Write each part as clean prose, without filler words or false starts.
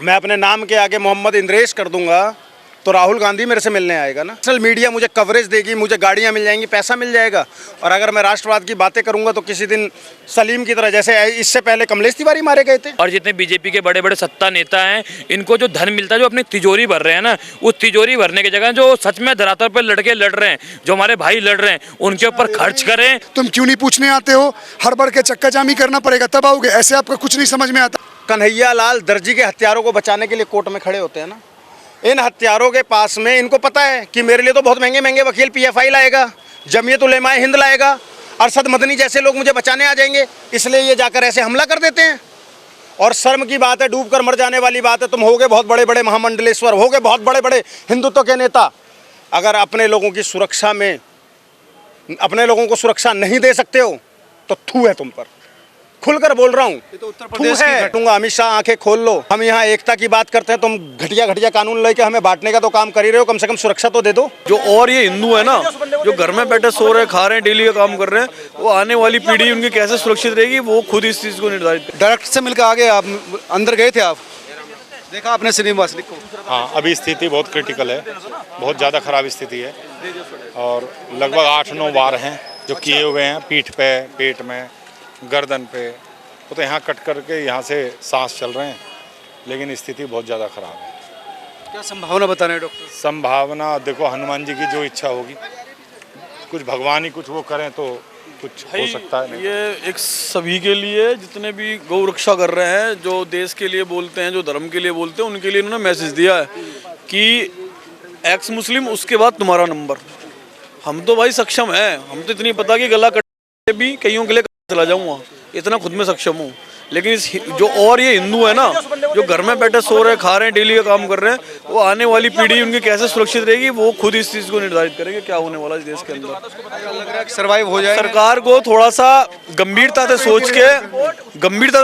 मैं अपने नाम के आगे मोहम्मद इंद्रेश कर दूंगा तो राहुल गांधी मेरे से मिलने आएगा ना। सोशल मीडिया मुझे कवरेज देगी, मुझे गाड़ियां मिल जाएंगी, पैसा मिल जाएगा। और अगर मैं राष्ट्रवाद की बातें करूंगा तो किसी दिन सलीम की तरह, जैसे इससे पहले कमलेश तिवारी मारे गए थे। और जितने बीजेपी के बड़े बड़े सत्ता नेता हैं, इनको जो धन मिलता है, जो अपनी तिजोरी भर रहे हैं ना, उस तिजोरी भरने की जगह जो सच में धरातल पर लड़के लड़ रहे हैं, जो हमारे भाई लड़ रहे हैं, उनके ऊपर खर्च करें। तुम क्यों नहीं पूछने आते हो? हर बार के चक्का जामी करना पड़ेगा तब आओगे, ऐसे आपका कुछ नहीं समझ में आता। कन्हैया लाल दर्जी के हत्यारों को बचाने के लिए कोर्ट में खड़े होते हैं ना। इन हत्यारों के पास में इनको पता है कि मेरे लिए तो बहुत महंगे महंगे वकील पीएफआई लाएगा, जमीयत उलेमाए हिंद लाएगा, अरशद मदनी जैसे लोग मुझे बचाने आ जाएंगे, इसलिए ये जाकर ऐसे हमला कर देते हैं। और शर्म की बात है, डूबकर मर जाने वाली बात है। तुम होगे बहुत बड़े बड़े महामंडलेश्वर, होगे बहुत बड़े बड़े हिंदुत्व के नेता, अगर अपने लोगों की सुरक्षा में अपने लोगों को सुरक्षा नहीं दे सकते हो तो थू है तुम पर। खुलकर बोल रहा हूँ, तो उत्तर प्रदेश की अमित शाह आंखें खोल लो। हम यहाँ एकता की बात करते हैं, तुम घटिया घटिया कानून लेके हमें बांटने का तो काम कर ही रहे हो, कम से कम सुरक्षा तो दे दो। जो और ये हिंदू है ना, जो घर में बैठे सो रहे, खा रहे हैं, डेली का काम कर रहे हैं, वो आने वाली पीढ़ी उनकी कैसे सुरक्षित रहेगी, वो खुद इस चीज को निर्धारित। डायरेक्टर से मिलकर आगे आप अंदर गए थे, आप देखा आपने श्रीनिवास को? हाँ, अभी स्थिति बहुत क्रिटिकल है, बहुत ज़्यादा ख़राब स्थिति है। और लगभग 8-9 वार हैं जो किए हुए हैं, पीठ पे, पेट में, गर्दन पे। तो यहाँ कट करके यहाँ से सांस चल रहे हैं, लेकिन स्थिति बहुत ज़्यादा ख़राब है। क्या संभावना बता रहे हैं डॉक्टर? संभावना देखो, हनुमान जी की जो इच्छा होगी, कुछ भगवान ही कुछ वो करें तो कुछ हो सकता है। ये एक सभी के लिए, जितने भी गौ रक्षा कर रहे हैं, जो देश के लिए बोलते हैं, जो धर्म के लिए बोलते हैं, उनके लिए इन्होंने मैसेज दिया है कि एक्स मुस्लिम उसके बाद तुम्हारा नंबर। हम तो भाई सक्षम है, हम तो इतनी पता कि गला कट भी कईयों के लिए चला जाऊंगा, इतना खुद में सक्षम हूँ। लेकिन इस जो और ये हिंदू है ना, जो घर में बैठे सो रहे, खा रहे हैं, डेली का काम कर रहे हैं, वो आने वाली पीढ़ी उनकी कैसे सुरक्षित रहेगी, वो खुद इस चीज को निर्धारित करेंगे क्या होने वाला इस देश के अंदर। लग रहा है कि सर्वाइव हो जाए। सरकार को थोड़ा सा गंभीरता से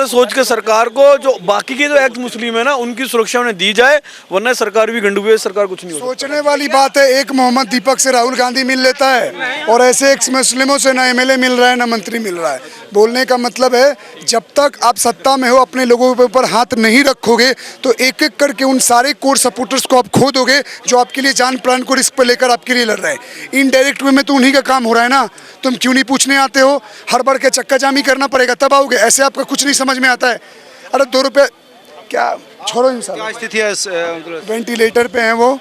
सोच के सरकार को, जो बाकी के जो एक्स मुस्लिम है ना, उनकी सुरक्षा उन्हें दी जाए, वरना सरकार भी गंडू है, सरकार कुछ नहीं हो। सोचने वाली बात है, एक मोहम्मद दीपक से राहुल गांधी मिल लेता है और ऐसे एक्स मुस्लिमों से ना एमएलए मिल रहा है ना मंत्री मिल रहा है। बोलने का मतलब है, जब तक आप सत्ता में हो, अपने लोगों के ऊपर हाथ नहीं रखोगे तो एक एक करके उन सारे कोर सपोर्टर्स को आप खो दोगे जो आपके लिए जान प्राण को रिस्क पर लेकर आपके लिए लड़ रहे हैं। इनडायरेक्ट वे में तो उन्हीं का काम हो रहा है ना। तुम क्यों नहीं पूछने आते हो? हर बार के चक्का जामी करना पड़ेगा तब आओगे, ऐसे आपका कुछ नहीं समझ में आता है। अरे 2 रुपये क्या, छोड़ो इंसान। क्या स्थिति है? वेंटिलेटर पे हैं वो।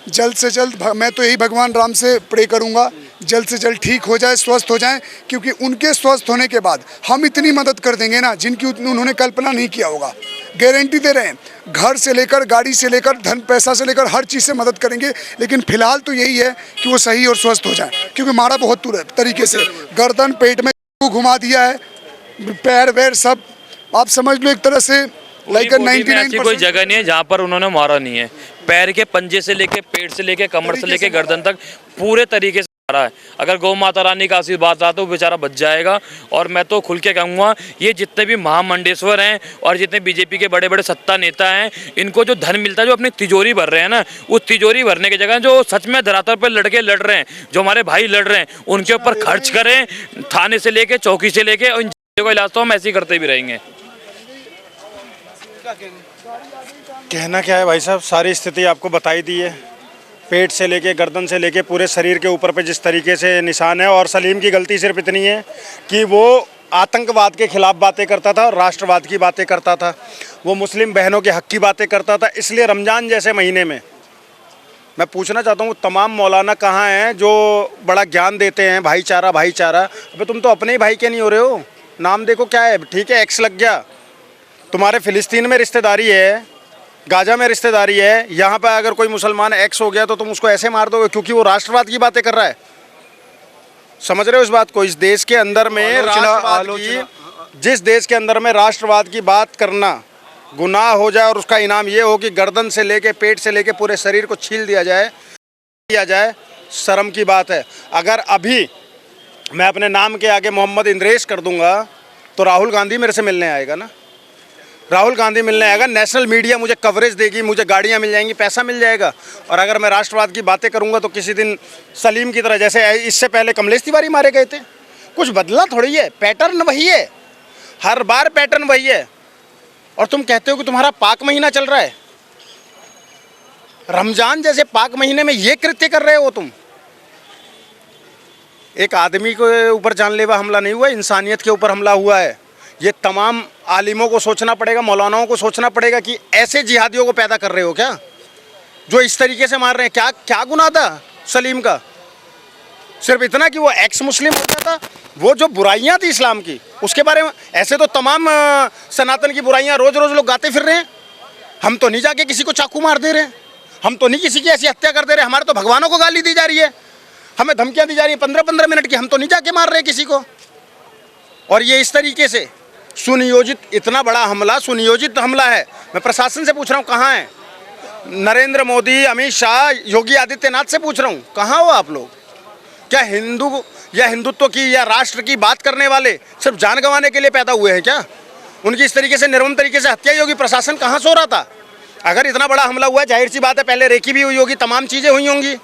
जल्द से जल्द, मैं तो यही भगवान राम से प्रे करूंगा, जल्द से जल्द ठीक हो जाए, स्वस्थ हो जाए, क्योंकि उनके स्वस्थ होने के बाद हम इतनी मदद कर देंगे ना जिनकी उन्होंने कल्पना नहीं किया होगा। गारंटी दे रहे हैं, घर से लेकर, गाड़ी से लेकर, धन पैसा से लेकर, हर चीज़ से मदद करेंगे। लेकिन फिलहाल तो यही है कि वो सही और स्वस्थ हो जाए, क्योंकि मारा बहुत तरीके से, गर्दन पेट में घुमा दिया है, पैर वैर सब, आप समझ लो एक तरह से लाइक 99%। कोई जगह नहीं है जहाँ पर उन्होंने मारा नहीं है। पैर के पंजे से लेके, पेट से लेके, कमर से लेके गर्दन तक पूरे तरीके से मारा है। अगर गौ माता रानी का आशीर्वाद रहा तो वो बेचारा बच जाएगा। और मैं तो खुल के कहूँगा, ये जितने भी महामंडेश्वर हैं और जितने बीजेपी के बड़े बड़े सत्ता नेता हैं, इनको जो धन मिलता है, जो अपनी तिजोरी भर रहे हैं ना, उस तिजोरी भरने की जगह जो सच में धरातल पर लड़के लड़ रहे हैं, जो हमारे भाई लड़ रहे हैं, उनके ऊपर खर्च करें। थाने से लेके, चौकी से लेके, और इन चीज़ों का इलाज तो हम ऐसे ही करते भी रहेंगे। कहना क्या है भाई साहब, सारी स्थिति आपको बताई दी है। पेट से लेके, गर्दन से लेके, पूरे शरीर के ऊपर पे जिस तरीके से निशान है। और सलीम की गलती सिर्फ इतनी है कि वो आतंकवाद के खिलाफ बातें करता था, राष्ट्रवाद की बातें करता था, वो मुस्लिम बहनों के हक की बातें करता था। इसलिए रमज़ान जैसे महीने में मैं पूछना चाहता हूँ, तमाम मौलाना कहाँ हैं जो बड़ा ज्ञान देते हैं भाईचारा भाईचारा? अबे तुम तो अपने ही भाई के नहीं हो रहे हो। नाम देखो क्या है, ठीक है एक्स लग गया, तुम्हारे फ़िलिस्तीन में रिश्तेदारी है, गाजा में रिश्तेदारी है, यहाँ पर अगर कोई मुसलमान एक्स हो गया तो तुम उसको ऐसे मार दोगे क्योंकि वो राष्ट्रवाद की बातें कर रहा है। समझ रहे हो इस बात को? इस देश के अंदर में जिस देश के अंदर में राष्ट्रवाद की बात करना गुनाह हो जाए और उसका इनाम ये हो कि गर्दन से लेके, पेट से लेके पूरे शरीर को छील दिया जाए, शर्म की बात है। अगर अभी मैं अपने नाम के आगे मोहम्मद इंद्रेश कर दूंगा तो राहुल गांधी मेरे से मिलने आएगा ना। राहुल गांधी मिलने आएगा, नेशनल मीडिया मुझे कवरेज देगी, मुझे गाड़ियां मिल जाएंगी, पैसा मिल जाएगा। और अगर मैं राष्ट्रवाद की बातें करूंगा तो किसी दिन सलीम की तरह, जैसे इससे पहले कमलेश तिवारी मारे गए थे, कुछ बदला थोड़ी है, पैटर्न वही है, हर बार पैटर्न वही है। और तुम कहते हो कि तुम्हारा पाक महीना चल रहा है। रमजान जैसे पाक महीने में ये कृत्य कर रहे हो तुम। एक आदमी के ऊपर जानलेवा हमला नहीं हुआ, इंसानियत के ऊपर हमला हुआ है। ये तमाम आलिमों को सोचना पड़ेगा, मौलानाओं को सोचना पड़ेगा कि ऐसे जिहादियों को पैदा कर रहे हो क्या, जो इस तरीके से मार रहे हैं। क्या क्या गुनाह था सलीम का? सिर्फ इतना कि वो एक्स मुस्लिम हो गया था। वो जो बुराइयां थी इस्लाम की, उसके बारे में ऐसे तो तमाम सनातन की बुराइयां रोज़ रोज़ लोग गाते फिर रहे हैं। हम तो नहीं जाके किसी को चाकू मार दे रहे हैं, हम तो नहीं किसी की ऐसी हत्या कर दे रहे। हमारे तो भगवानों को गाली दी जा रही है, हमें धमकियां दी जा रही हैं 15-15 मिनट की। हम तो नहीं जाके मार रहे किसी को। और ये इस तरीके से सुनियोजित, इतना बड़ा हमला सुनियोजित हमला है। मैं प्रशासन से पूछ रहा हूँ कहाँ है नरेंद्र मोदी, अमित शाह, योगी आदित्यनाथ से पूछ रहा हूँ कहाँ हो आप लोग? क्या हिंदू या हिंदुत्व की या राष्ट्र की बात करने वाले सिर्फ जान गंवाने के लिए पैदा हुए हैं क्या? उनकी इस तरीके से निर्मम तरीके से हत्या ही होगी। प्रशासन कहाँ सो रहा था? अगर इतना बड़ा हमला हुआ है, जाहिर सी बात है पहले रेकी भी हुई होगी, तमाम चीज़ें हुई होंगी।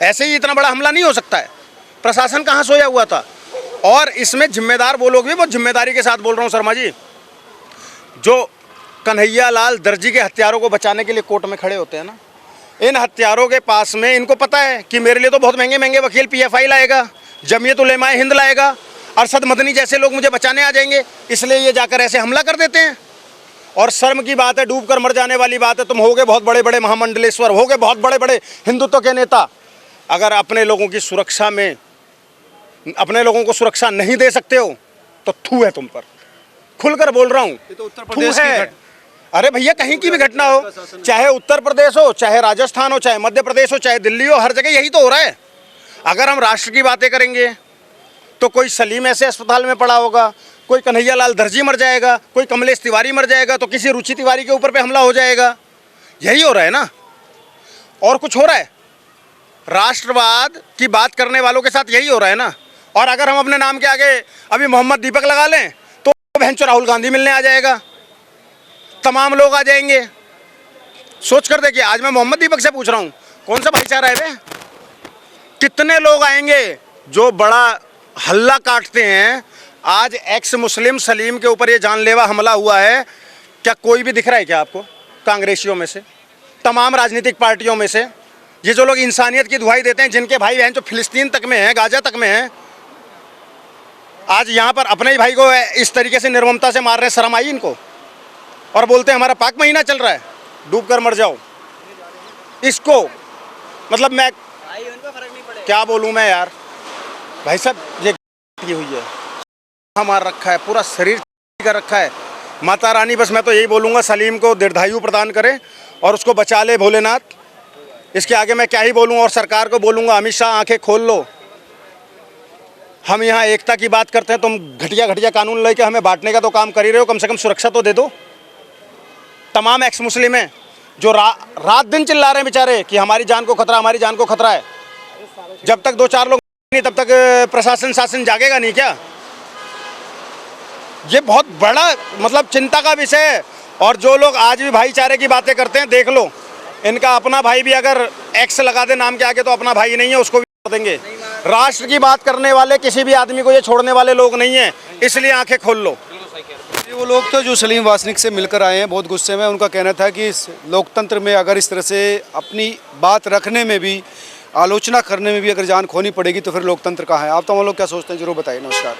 ऐसे ही इतना बड़ा हमला नहीं हो सकता है। प्रशासन कहाँ सोया हुआ था? और इसमें जिम्मेदार वो लोग भी बहुत जिम्मेदारी के साथ बोल रहा हूँ शर्मा जी, जो कन्हैया लाल दर्जी के हत्यारों को बचाने के लिए कोर्ट में खड़े होते हैं ना, इन हत्यारों के पास में इनको पता है कि मेरे लिए तो बहुत महंगे महंगे वकील PFI लाएगा, जमीयत उलेमाए हिंद लाएगा, अरशद मदनी जैसे लोग मुझे बचाने आ जाएंगे, इसलिए ये जाकर ऐसे हमला कर देते हैं। और शर्म की बात है, डूब कर मर जाने वाली बात है। तुम होगे बहुत बड़े बड़े महामंडलेश्वर, होगे बहुत बड़े बड़े हिंदुत्व के नेता, अगर अपने लोगों की सुरक्षा में अपने लोगों को सुरक्षा नहीं दे सकते हो तो थू है तुम पर। खुलकर बोल रहा हूँ, थू है। अरे भैया, कहीं की भी घटना हो, चाहे उत्तर प्रदेश हो, चाहे राजस्थान हो, चाहे मध्य प्रदेश हो, चाहे दिल्ली हो, हर जगह यही तो हो रहा है। अगर हम राष्ट्र की बातें करेंगे तो कोई सलीम ऐसे अस्पताल में पड़ा होगा, कोई कन्हैया लाल दर्जी मर जाएगा, कोई कमलेश तिवारी मर जाएगा, तो किसी रुचि तिवारी के ऊपर पे हमला हो जाएगा। यही हो रहा है ना, और कुछ हो रहा है? राष्ट्रवाद की बात करने वालों के साथ यही हो रहा है ना। और अगर हम अपने नाम के आगे अभी मोहम्मद दीपक लगा लें तो बहनचोद राहुल गांधी मिलने आ जाएगा, तमाम लोग आ जाएंगे। सोच कर देखिए, आज मैं मोहम्मद दीपक से पूछ रहा हूँ कौन सा भाईचारा है वे? कितने लोग आएंगे जो बड़ा हल्ला काटते हैं। आज एक्स मुस्लिम सलीम के ऊपर ये जानलेवा हमला हुआ है, क्या कोई भी दिख रहा है क्या आपको? कांग्रेसियों में से, तमाम राजनीतिक पार्टियों में से, ये जो लोग इंसानियत की दुहाई देते हैं, जिनके भाई बहन जो फिलिस्तीन तक में हैं, गाजा तक में हैं, आज यहाँ पर अपने ही भाई को इस तरीके से निर्ममता से मार रहे हैं। शर्म आई इनको? और बोलते हैं हमारा पाक महीना चल रहा है, डूब कर मर जाओ। इसको मतलब मैं क्या बोलूँ मैं यार, भाई साहब ये हुई है, मार रखा है, पूरा शरीर कर रखा है। माता रानी बस मैं तो यही बोलूँगा, सलीम को दीर्घायु प्रदान करे और उसको बचा ले भोलेनाथ। इसके आगे मैं क्या ही बोलूँ। और सरकार को बोलूँगा, अमित शाह आंखें खोल लो। हम यहाँ एकता की बात करते हैं, तुम घटिया घटिया कानून लेके हमें बांटने का तो काम कर ही रहे हो, कम से कम सुरक्षा तो दे दो। तमाम एक्स मुस्लिम हैं जो रात दिन चिल्ला रहे हैं बेचारे कि हमारी जान को खतरा, हमारी जान को खतरा है। जब तक 2-4 लोग नहीं तब तक प्रशासन शासन जागेगा नहीं क्या? ये बहुत बड़ा मतलब चिंता का विषय है। और जो लोग आज भी भाईचारे की बातें करते हैं, देख लो, इनका अपना भाई भी अगर एक्स लगा दे नाम के आगे तो अपना भाई नहीं है, उसको भी छोड़ देंगे। राष्ट्र की बात करने वाले किसी भी आदमी को ये छोड़ने वाले लोग नहीं हैं, इसलिए आंखें खोल लो। वो लोग तो जो सलीम वासनिक से मिलकर आए हैं बहुत गुस्से में। उनका कहना था कि इस लोकतंत्र में अगर इस तरह से अपनी बात रखने में भी, आलोचना करने में भी अगर जान खोनी पड़ेगी तो फिर लोकतंत्र कहाँ है? आप तमाम लोग क्या सोचते हैं, जरूर बताइए। नमस्कार।